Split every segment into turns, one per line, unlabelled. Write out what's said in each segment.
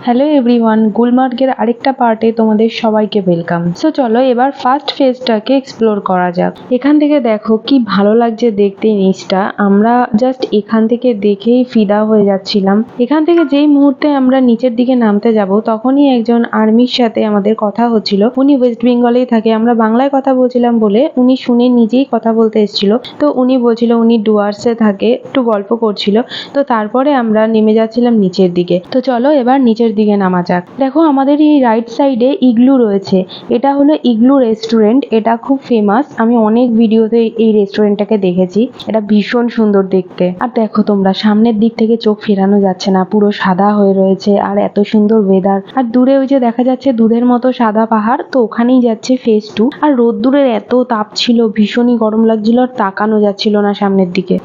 Hello everyone, গুলমার্গের আরেকটা পার্টে তোমাদের সবাইকে ওয়েলকাম। সো চলো এবার ফার্স্ট ফেজটাকে এক্সপ্লোর করা যাক। এখান থেকে দেখো কি ভালো লাগছে দেখতে নিচটা। আমরা জাস্ট এখান থেকে দেখেই ফিদা হয়ে যাচ্ছিলাম। এখান থেকে যেই মুহূর্তে আমরা নিচের দিকে নামতে যাব তখনই একজন আর্মির সাথে আমাদের কথা হচ্ছিল। উনি ওয়েস্ট বেঙ্গলেই থাকে, আমরা বাংলায় কথা বলছিলাম বলে উনি শুনে নিজেই কথা বলতে এসেছিল। তো উনি বলছিল উনি ডুয়ার্সে থাকে, একটু গল্প করছিল। তো তারপরে আমরা নেমে যাচ্ছিলাম নিচের দিকে। তো চলো এবার নিচের দিকে নামা যাক। দেখো আমাদের এই রাইট সাইডে ইগলু রয়েছে। এটা হলো ইগলু রেস্টুরেন্ট, এটা খুব ফেমাস। আমি অনেক ভিডিওতে এই রেস্টুরেন্টটাকে দেখেছি। এটা ভীষণ সুন্দর দেখতে। আর দেখো তোমরা সামনের দিক থেকে চোখ ফেরানো যাচ্ছে না, পুরো সাদা হয়ে রয়েছে আর এত সুন্দর ওয়েদার। আর দূরে ওই যে দেখা যাচ্ছে দুধের মতো সাদা পাহাড়, তো ওখানেই যাচ্ছে ফেজ 2। আর রোদ্দুরের এত তাপ ছিল, ভীষণই গরম লাগছিল আর তাকানো যাচ্ছিল না সামনের দিকে।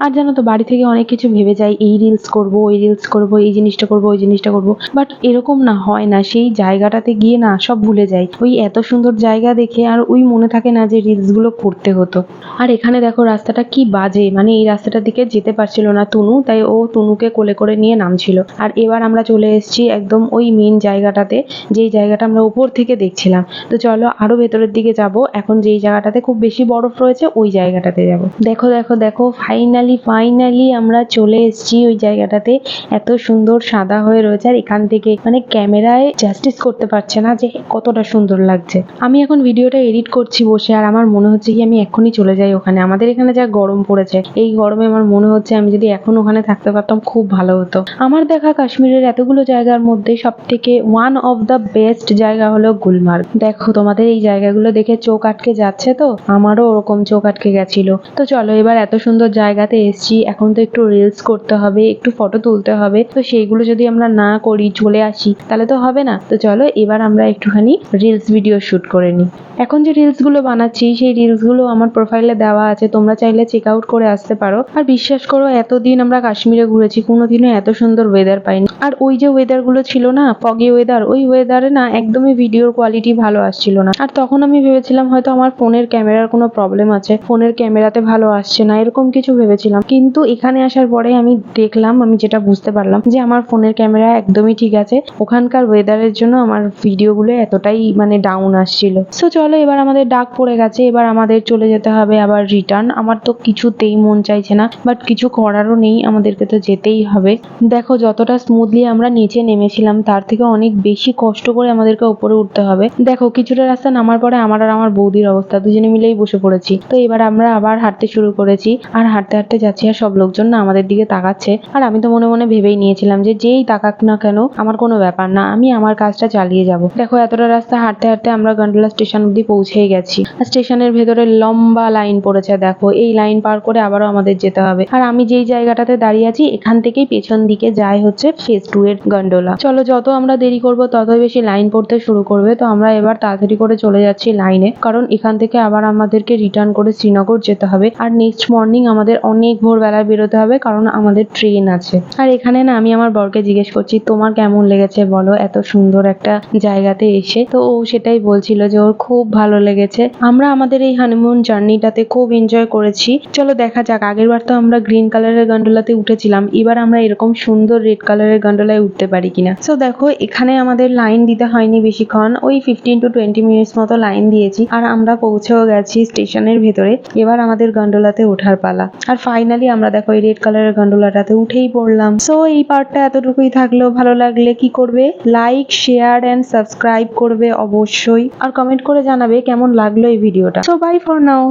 আর জানো তো বাড়ি থেকে অনেক কিছু ভেবে যাই, এই রিলস করবো, ওই রিলস করবো, এই জিনিসটা করবো, ওই জিনিসটা করবো, বাট এরকম না হয় না। সেই জায়গাটাতে গিয়ে না সব ভুলে যাই। ওই এত সুন্দর জায়গা দেখে আর ওই মনে থাকে না যে রিলস গুলো করতে হতো। আর এখানে দেখো রাস্তাটা কি বাজে, মানে এই রাস্তাটার দিকে যেতে পারছিল না তুনু, তাই ও তুনুকে কোলে করে নিয়ে নামছিল। আর এবার আমরা চলে এসেছি একদম ওই মেন জায়গাটাতে, যেই জায়গাটা আমরা উপর থেকে দেখছিলাম। তো চলো আরো ভেতরের দিকে যাব। এখন যেই জায়গাটাতে খুব বেশি বরফ রয়েছে ওই জায়গাটাতে যাব। দেখো দেখো দেখো ফাইনালি আমরা চলে এসেছি ওই জায়গাটাতে। এত সুন্দর সাদা হয়ে রয়েছে আর এখান থেকে মানে ক্যামেরায় জাস্টিস করতে পারছে না যে কতটা সুন্দর লাগছে। আমি এখন ভিডিওটা এডিট করছি বসে, আর আমার মনে হচ্ছে কি আমি এখনই চলে যাই ওখানে। আমাদের এখানে যা গরম পড়েছে, এই গরমে আমার মনে হচ্ছে আমি যদি এখন ওখানে থাকতে পারতাম খুব ভালো হতো। আমার দেখা কাশ্মীরের এতগুলো জায়গার মধ্যে সব থেকে ওয়ান অফ দ্য বেস্ট জায়গা হলো গুলমার্গ। দেখো তোমাদের এই জায়গাগুলো দেখে চোখ আটকে যাচ্ছে, তো আমারও ওরকম চোখ আটকে গেছিল। তো চলো এবার এত সুন্দর জায়গাতে এসছি, এখন তো একটু রিলস করতে হবে, একটু ফটো তুলতে হবে। তো সেইগুলো যদি আমরা না করি, চলে আসি, তাহলে তো হবে না। তো চলো এবার আমরা একটুখানি রিলস ভিডিও শুট করে নিই। এখন যে রিলস গুলো বানাচ্ছি সেই রিলস গুলো আমার প্রোফাইলে দেওয়া আছে, তোমরা চাইলে চেক আউট করে আসতে পারো। আর বিশ্বাস করো এতদিন আমরা কাশ্মীরে ঘুরেছি, কোনোদিনও এত সুন্দর ওয়েদার পাইনি। আর ওই যে ওয়েদার গুলো ছিল না, ফগি ওয়েদার, ওই ওয়েদারে না একদমই ভিডিওর কোয়ালিটি ভালো আসছিল না। আর তখন আমি ভেবেছিলাম হয়তো আমার ফোনের ক্যামেরার কোনো প্রবলেম আছে, ফোনের ক্যামেরাতে ভালো আসছে না, এরকম কিছু ভেবেছিলাম। কিন্তু এখানে আসার পরে আমি দেখলাম, আমি যেটা বুঝতে পারলাম যে আমার ফোনের ক্যামেরা একদমই ঠিক আছে। ওখানকার ওয়েদারের জন্য আমার ভিডিওগুলো এতটাই মানে ডাউন আসছিল। সো চলো এবার আমাদের ডাক পড়ে গেছে, এবার আমাদের চলে যেতে হবে আবার রিটার্ন। আমার তো কিছুতেই মন চাইছে না, বাট কিছু করারও নেই, আমাদেরকে তো যেতেই হবে। দেখো যতটা স্মুথলি আমরা নিচে নেমেছিলাম তার থেকে অনেক বেশি কষ্ট করে আমাদেরকে উপরে উঠতে হবে। দেখো কিছুটা রাস্তা নামার পরে আমার আর আমার বৌদির অবস্থা, দুজনে মিলেই বসে পড়েছি। তো এবার আমরা আবার হাঁটতে শুরু করেছি, আর হাঁটতে হাঁটতে যাচ্ছি আর সব লোকজন না আমাদের দিকে তাকাচ্ছে। আর আমি তো মনে মনে ভেবেই নিয়েছিলাম যে যেই তাকাক না কেন আমার কোনো ব্যাপার না, আমি আমার কাজটা চালিয়ে যাব। দেখো এতটা রাস্তা হাঁটতে হাঁটতে আমরা গন্ডোলা স্টেশন অব্দি পৌঁছেই গেছি। আর স্টেশনের ভেতরে লম্বা লাইন পড়েছে, দেখো এই লাইন পার করে আবারও আমাদের যেতে হবে। আর আমি যেই জায়গাটাতে দাঁড়িয়ে আছি এখান থেকেই পেছন দিকে যায় হচ্ছে ফেজ 2 এর গন্ডোলা। চলো যত আমরা দেরি করব ততই বেশি লাইন পড়তে শুরু করবে। তো আমরা এবার তাড়াতাড়ি করে চলে যাচ্ছি লাইনে, কারণ এখান থেকে আবার আমাদেরকে রিটার্ন করে শ্রীনগর যেতে হবে। আর নেক্সট মর্নিং আমাদের অনেক ভোরবেলায় বেরোতে হবে, কারণ আমাদের ট্রেন আছে। আর এখানে না আমি আমার বরকে জিজ্ঞেস করছি তোমার কেমন লেগেছে বলো এত সুন্দর একটা জায়গাতে এসে। তো ও সেটাই বলছিল যে ওর খুব ভালো লেগেছে। আমরা আমাদের এই হানিমুন জার্নিটাতে খুব এনজয় করেছি। চলো দেখা যাক, আগের বার তো আমরা গ্রিন কালারের গন্ডোলাতে উঠেছিলাম, এবার আমরা এরকম সুন্দর রেড কালারের গন্ডোলায় উঠতে পারি কিনা। সো দেখো এখানে আমাদের লাইন দিতে হয়নি বেশিক্ষণ, ওই 15 to 20 মিনিটস মতো লাইন দিয়েছি। আর আমরা পৌঁছেও গেছি স্টেশনের ভেতরে। এবার আমাদের গন্ডোলাতে ওঠার পালা। আর ফাইনালি আমরা দেখো এই রেড কালারের গন্ডোলাটাতে উঠেই পড়লাম। সো এই পার্টটা এতটুকুই থাকলো। ভালো লাগলে কি করবে, লাইক, শেয়ার এন্ড সাবস্ক্রাইব করবে অবশ্যই, আর কমেন্ট করে জানাবে কেমন লাগলো এই ভিডিওটা। So bye for now.